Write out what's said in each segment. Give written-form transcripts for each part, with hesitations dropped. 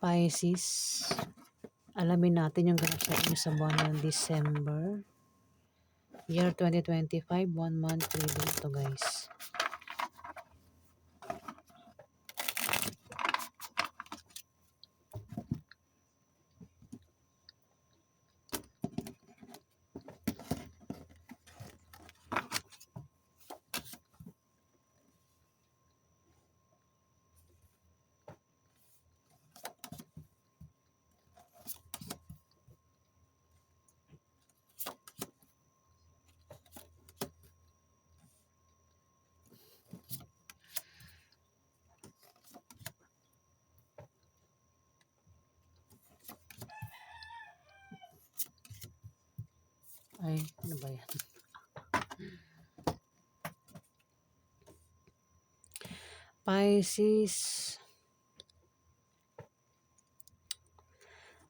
Pisces, alamin natin yung ganap sa inyo sa buwan ng December, year 2025, 1 month reading to guys. Ay, ano ba yan? Pisces,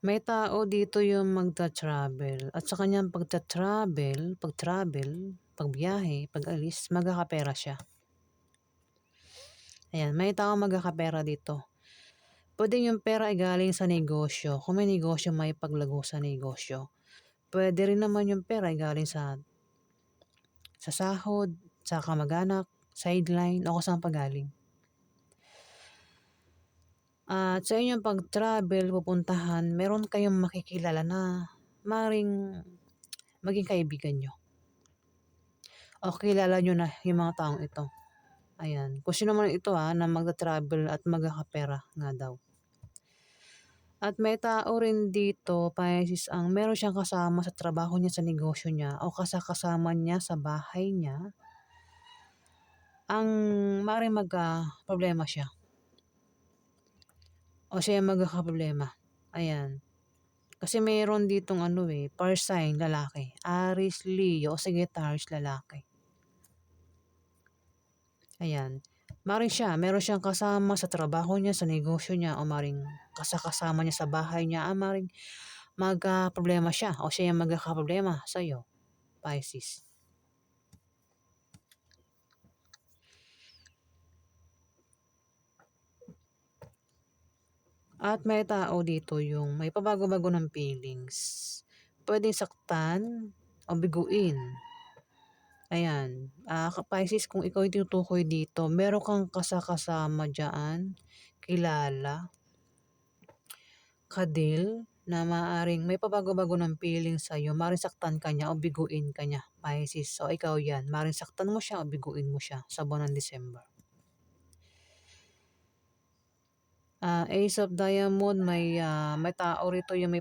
may tao dito yung magta-travel. At sa kanyang pagbiyahe, pag-alis, magkakapera siya. Ayan, may tao magkakapera dito. Pwede yung pera ay galing sa negosyo. Kung may negosyo, may paglago sa negosyo. Pwede rin naman yung pera ay galing sa sahod, sa kamag-anak, sideline, o kung saan pagaling. At sa inyong pag-travel, pupuntahan, meron kayong makikilala na maring maging kaibigan nyo. O kilala nyo na yung mga taong ito. Ayan. Kung sino man ito na magta-travel at magkakapera nga daw. At may tao rin dito, Pisces, ang meron siyang kasama sa trabaho niya, sa negosyo niya, o kasama niya sa bahay niya, ang maring problema siya. O siya yung magkakaproblema. Ayan. Kasi mayroon ditong fire sign, lalaki. Aries, Leo, o Sagittarius, lalaki. Ayan. Maring meron siyang kasama sa trabaho niya, sa negosyo niya, o maring kasama niya sa bahay niya, maring magka-problema siya, o siya yung magkakaproblema sa'yo, Pisces. At may tao dito yung may pabago-bago ng feelings. Pwedeng saktan o biguin. Ayan. Pisces, kung ikaw yung tinutukoy dito, meron kang kasama dyan, kilala, kadil, na maaring may pabago-bago ng feeling sa'yo, maaring saktan ka niya o biguin ka niya, Pisces. So, ikaw yan. Maaring saktan mo siya o biguin mo siya sa buwan ng December. Ace of Diamond, may tao rito yung may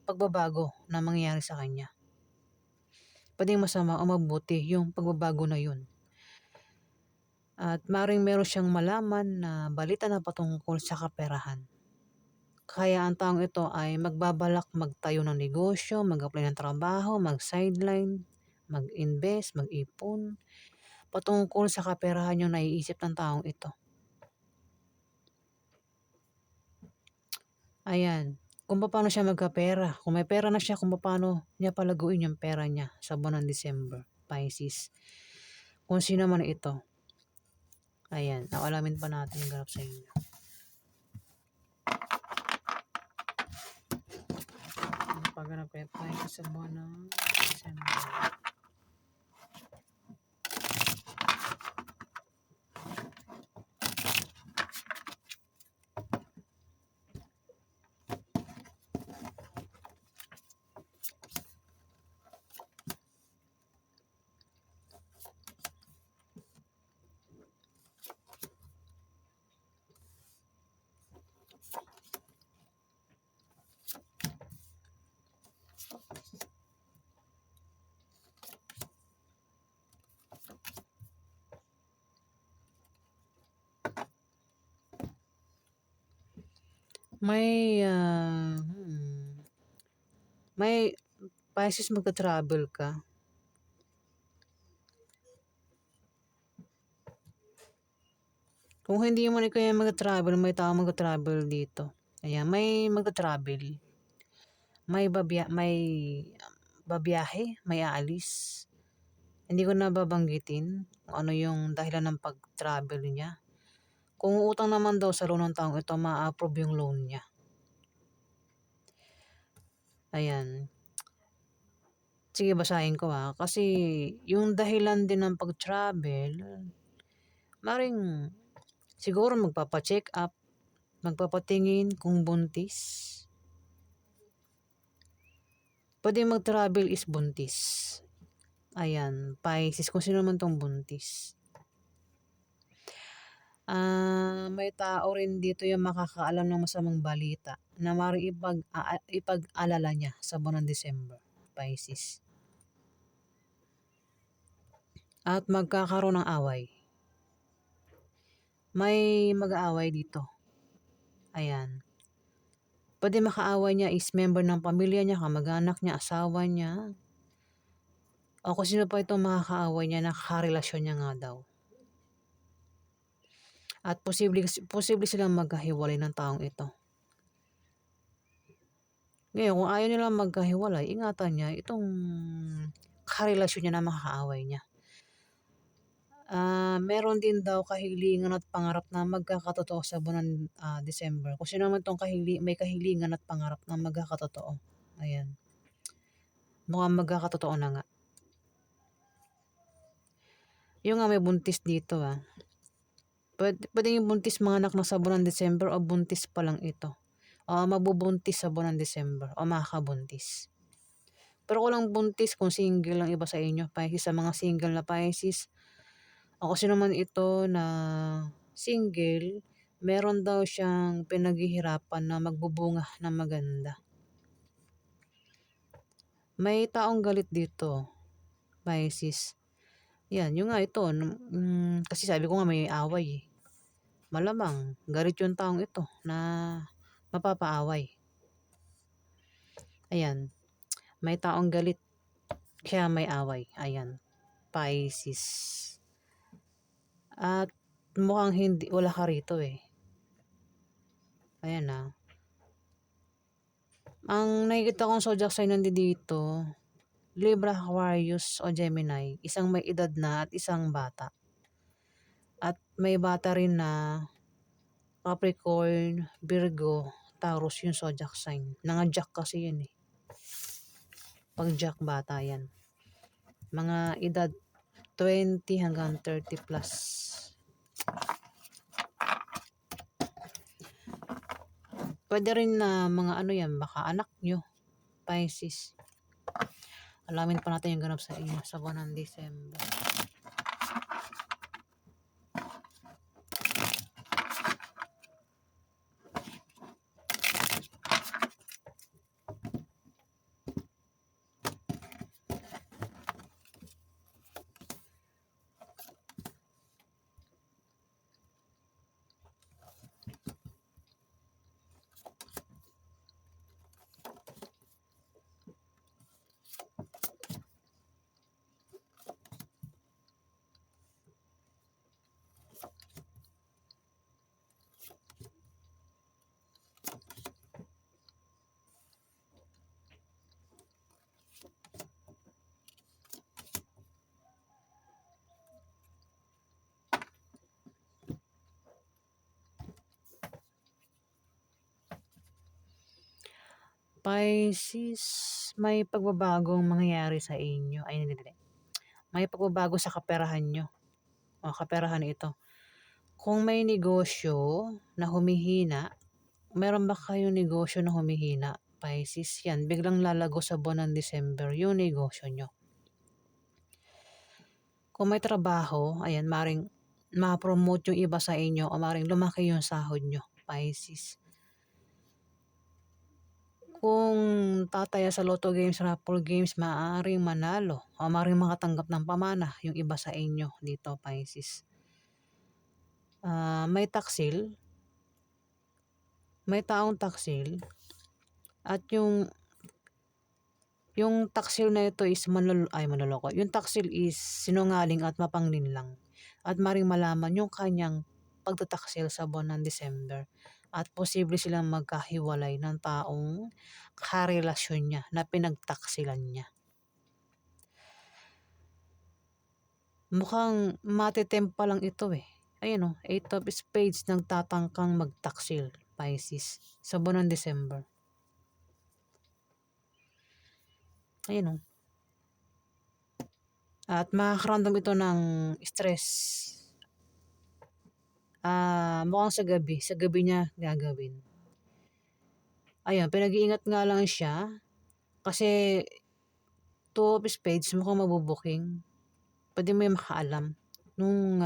pagbabago na mangyayari sa kanya. Pwedeng masama o mabuti yung pagbabago na yun. At maring meron siyang malaman na balita na patungkol sa kaperahan. Kaya ang taong ito ay magbabalak magtayo ng negosyo, mag-apply ng trabaho, mag-sideline, mag-invest, mag-ipon, patungkol sa kaperahan yung naiisip ng taong ito. Ayan. Kung paano siya magkapera. Kung may pera na siya, kung paano niya palaguin yung pera niya sa buwan ng December, Pisces. Kung sino man ito. Ayan. Alamin pa natin yung ganap sa inyo. Ano pa ganap kay Pisces sa buwan ng December? May Pisces, magta-travel ka. Kung hindi mo ikaw yung mag-travel, may tao mag-travel dito. Ayan, may mag-travel. May babiyahe, may aalis. Hindi ko na babanggitin kung ano yung dahilan ng pag-travel niya. Kung uutang naman daw sa loan ng taong ito, ma-a-approve yung loan niya. Ayan. Sige, basahin ko kasi yung dahilan din ng pag-travel, maring siguro magpapa-check up, magpapatingin kung buntis. Pwede mag-travel is buntis. Ayan, Pisces, kung sino man tong buntis. May tao rin dito yung makakaalam ng masamang balita na maaaring ipag-alala niya sa buwan ng December, Pisces. At magkakaroon ng away. May mag-aaway dito. Ayan. Pwede makaaway niya is member ng pamilya niya, kamag-anak niya, asawa niya. O kung sino pa itong makakaaway niya, nakarelasyon niya nga daw. At posible silang magkahiwalay ng taong ito. Ngayon, kung ayaw nilang magkahiwalay, ingatan niya itong karelasyon niya na makakaaway niya. Meron din daw kahilingan at pangarap na magkakatotoo sa buwan ng December. Kung sino man itong may kahilingan at pangarap na magkakatotoo. Ayan. Mukhang magkakatotoo na nga. Yung nga may buntis dito Pwede yung buntis mga anak na sa buwan ng December o buntis pa lang ito. O mabubuntis sa buwan ng December o makakabuntis. Pero kung lang buntis, kung single lang iba sa inyo, Pisces, sa mga single na Pisces, o kung sino man ito na single, meron daw siyang pinaghihirapan na magbubunga na maganda. May taong galit dito, Pisces. Yan, yung nga ito, kasi sabi ko nga may away Malamang galit yung taong ito na mapapaaway. Ayan, may taong galit kaya may away. Ayan, Pisces. At mukhang wala ka rito Ayan Ang nakikita kong zodiac sign nandito, Libra, Aquarius o Gemini, isang may edad na at isang bata. At may bata rin na Capricorn, Virgo, Taurus yung zodiac sign. Nanga-jack kasi yun Pag jack bata yan. Mga edad 20 hanggang 30 plus. Pwede rin na mga baka anak nyo, Pisces. Alamin pa natin yung ganap sa inyo sa buwan ng December. Pisces, may pagbabagong mangyayari sa inyo. Ay, hindi. May pagbabago sa kaperahan nyo. O kaperahan ito. Kung may negosyo na humihina, meron ba kayong negosyo na humihina? Pisces yan. Biglang lalago sa buwan ng December yung negosyo nyo. Kung may trabaho, ayan, maring ma-promote yung iba sa inyo o maring lumaki yung sahod nyo, Pisces. Kung tataya sa Lotto Games, Raffle Games, maaaring manalo o maaaring makatanggap ng pamana yung iba sa inyo dito, Pisces. May taksil. May taong taksil. At yung taksil na ito is manloloko. Yung taksil is sinungaling at mapanglinlang. At maring malaman yung kanyang pagtataksil sa buwan ng December. At posible silang magkahiwalay ng taong karelasyon niya na pinagtaksilan niya. Mukhang matitemp pa lang ito Ayan o, 8 of Spades nagtatangkang magtaksil, Pisces, sa buwan ng December. Ayan o. At makakaramdam ito ng stress. Mukhang sa gabi niya gagawin. Ayan, pinag-iingat nga lang siya kasi 2 of Spades mukhang mabubuking. Pwede mo yung makaalam nung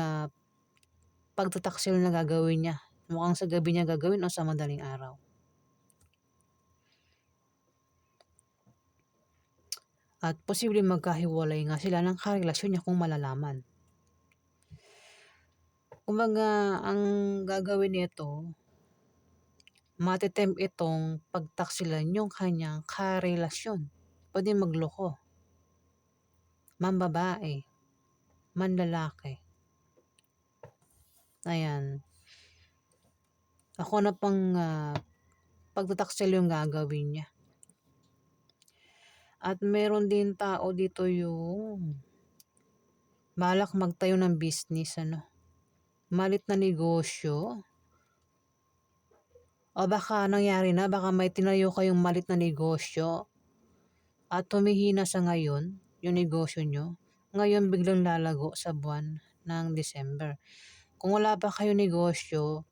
pagtataksil na gagawin niya. Mukhang sa gabi niya gagawin o sa madaling araw. At posible magkahiwalay nga sila ng karelasyon niya kung malalaman. Kumbaga, ang gagawin nito, matitempt itong pagtaksilan yung kanyang karelasyon. Pwede magloko, mambabae, manlalaki. Ayan. Ako na pang pagtataksil yung gagawin niya. At meron din tao dito yung balak magtayo ng business, malit na negosyo. O baka nangyari na, baka may tinayo kayong malit na negosyo at humihina sa ngayon yung negosyo nyo. Ngayon biglang lalago sa buwan ng December. Kung wala pa kayo negosyo,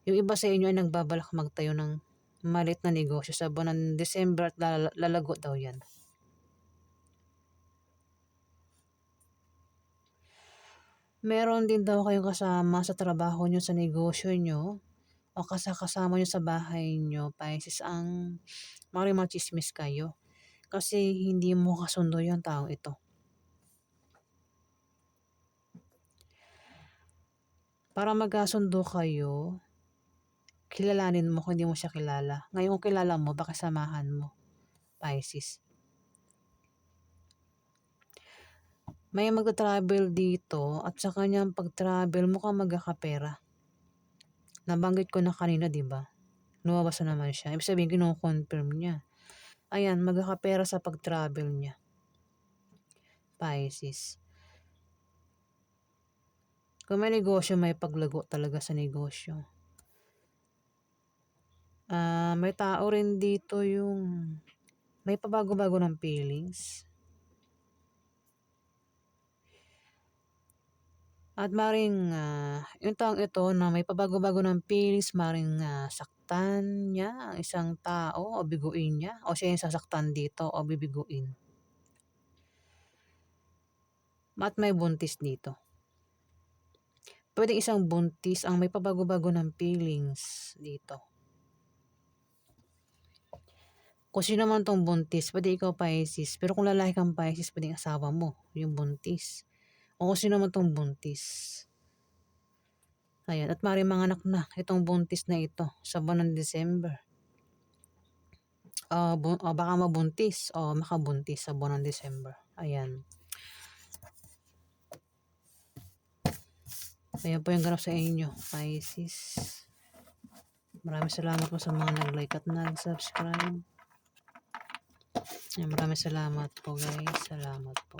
yung iba sa inyo ay nagbabalak magtayo ng malit na negosyo sa buwan ng December at lalago daw yan. Meron din daw kayong kasama sa trabaho nyo, sa negosyo nyo, o kasama nyo sa bahay nyo, Pisces, ang machismis kayo. Kasi hindi mo kasundo yung taong ito. Para magkasundo kayo, kilalanin mo kung hindi mo siya kilala. Ngayon kung kilala mo, baka samahan mo, Pisces. May magta-travel dito at sa kanyang pag-travel mukhang magkakapera. Nabanggit ko na kanina, di ba? Lumabas na naman siya. Ibig sabihin, kino-confirm niya. Ayan, magkakapera sa pag-travel niya, Pisces. Kung may negosyo, may paglago talaga sa negosyo. May tao rin dito yung may pabago-bago ng feelings. At maring yung taong ito na may pabago-bago ng feelings, maring saktan niya ang isang tao o biguin niya, o siya yung sasaktan dito o bibiguin. At may buntis dito. Pwedeng isang buntis ang may pabago-bago ng feelings dito. Kung sino man tong buntis, pwede ikaw, Pisces. Pero kung lalaki kang Pisces, pwedeng asawa mo yung buntis. O kung sino man tong buntis. Ayan, at maring manganak na itong buntis na ito sa buwan ng December. O baka mabuntis o makabuntis sa buwan ng December. Ayan. Ayan po yung ganap sa inyo, Pisces. Maraming salamat po sa mga nag-like at nag-subscribe. Maraming salamat po, guys. Salamat po.